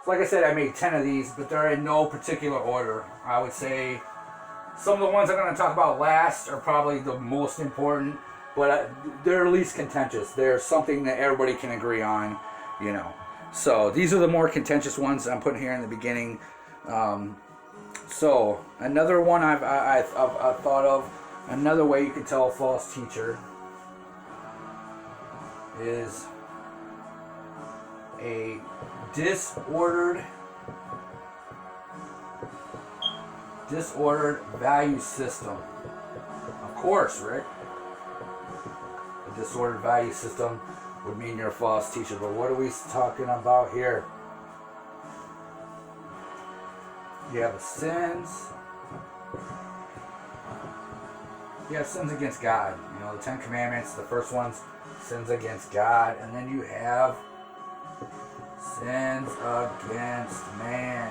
So like I said, I made 10 of these, but they're in no particular order. I would say some of the ones I'm going to talk about last are probably the most important, but they're least contentious. They're something that everybody can agree on, you know. So these are the more contentious ones I'm putting here in the beginning. So another one I've thought of, another way you can tell a false teacher is a disordered value system. Of course, Rick. A disordered value system would mean you're a false teacher. But what are we talking about here? You have sins. You have sins against God. You know, the 10 Commandments, the first one's sins against God. And then you have sins against man.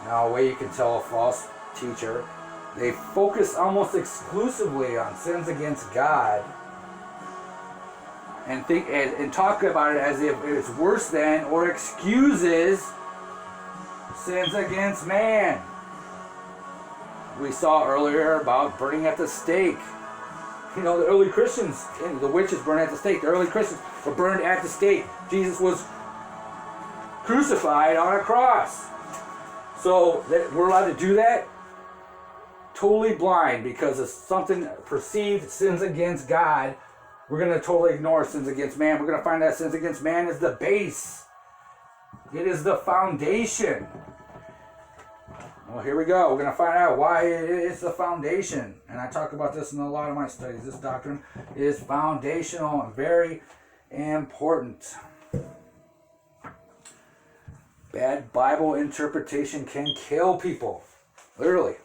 Now, a way you can tell a false teacher, they focus almost exclusively on sins against God and think and talk about it as if it's worse than or excuses sins against man. We saw earlier about burning at the stake. You know, the early Christians, the witches burned at the stake. The early Christians were burned at the stake. Jesus was crucified on a cross. So we're allowed to do that? Totally blind because of something perceived sins against God. We're going to totally ignore sins against man. We're going to find that sins against man is the base. It is the foundation. Well, here we go. We're going to find out why it's the foundation. And I talk about this in a lot of my studies. This doctrine is foundational and very important. Bad Bible interpretation can kill people. Literally.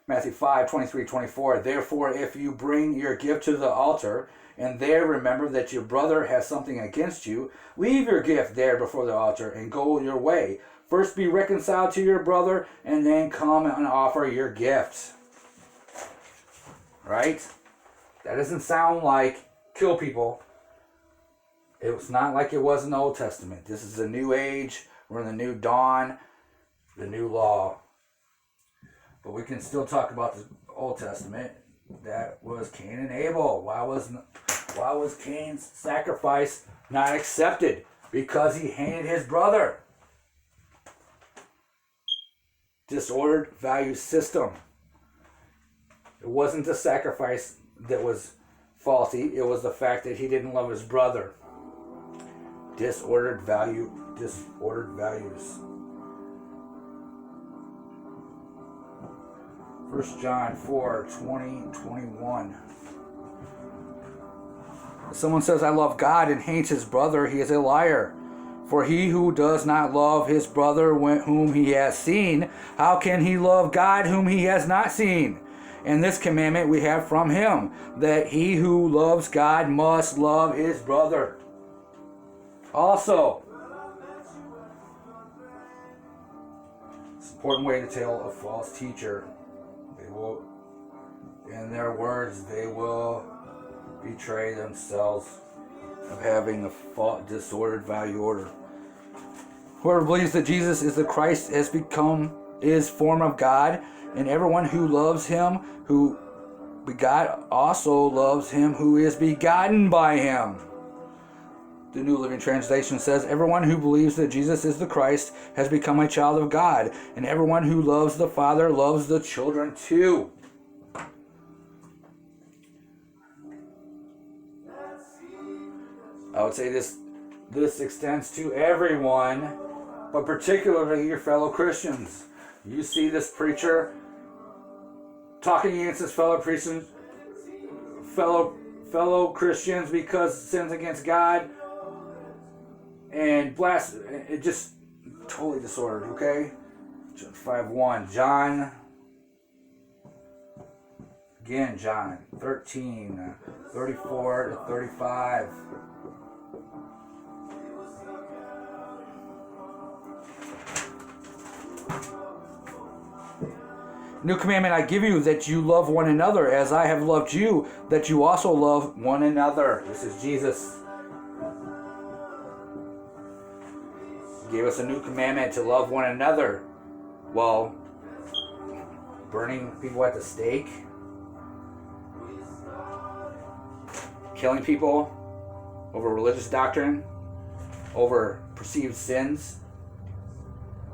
Matthew 5:23-24. Therefore, if you bring your gift to the altar, and there remember that your brother has something against you, leave your gift there before the altar and go your way. First be reconciled to your brother, and then come and offer your gift. Right? That doesn't sound like kill people. It was not like it was in the Old Testament. This is the new age. We're in the new dawn, the new law. But we can still talk about the Old Testament. That was Cain and Abel. Why was Cain's sacrifice not accepted? Because he hated his brother. Disordered value system. It wasn't the sacrifice that was faulty. It was the fact that he didn't love his brother. Disordered values. 1 John 4:20-21. If someone says, I love God and hates his brother, he is a liar. For he who does not love his brother whom he has seen, how can he love God whom he has not seen? And this commandment we have from him, that he who loves God must love his brother. Also, it's an important way to tell a false teacher. They will, in their words, they will betray themselves of having a disordered value order. Whoever believes that Jesus is the Christ is form of God, and everyone who loves him who begot also loves him who is begotten by him. The New Living Translation says, everyone who believes that Jesus is the Christ has become a child of God, and everyone who loves the Father loves the children too. I would say this extends to everyone, but particularly your fellow Christians. You see this preacher talking against his fellow Christians because sins against God and it just totally disordered, okay? 5:1. John 13:34-35. New commandment I give you, that you love one another as I have loved you, that you also love one another. This is Jesus. He gave us a new commandment to love one another. Well, burning people at the stake, killing people over religious doctrine, over perceived sins.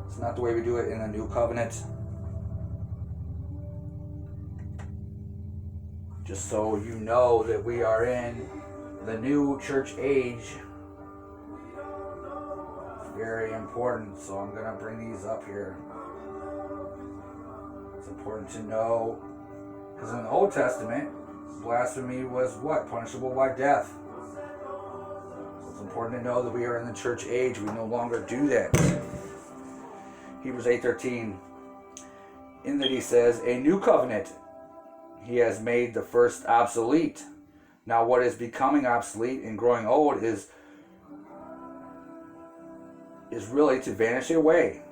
It's not the way we do it in the new covenant. Just so you know that we are in the new church age. It's very important, so I'm going to bring these up here. It's important to know, because in the Old Testament, blasphemy was what? Punishable by death. So it's important to know that we are in the church age. We no longer do that. Hebrews 8:13. In that he says, a new covenant he has made the first obsolete. Now what is becoming obsolete and growing old is really to vanish away.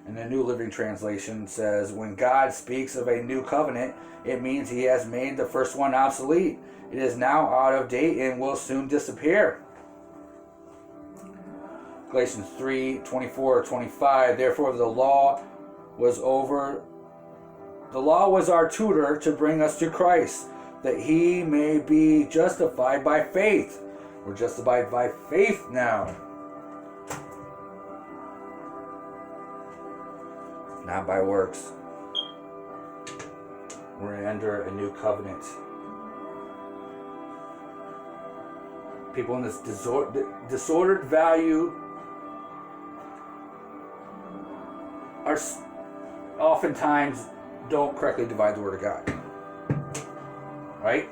And the New Living Translation says, when God speaks of a new covenant, it means he has made the first one obsolete. It is now out of date and will soon disappear. Galatians 3:24-25. Therefore the law was our tutor to bring us to Christ, that he may be justified by faith. We're justified by faith now, not by works. We're under a new covenant. People in this disordered value are oftentimes don't correctly divide the word of God. Right?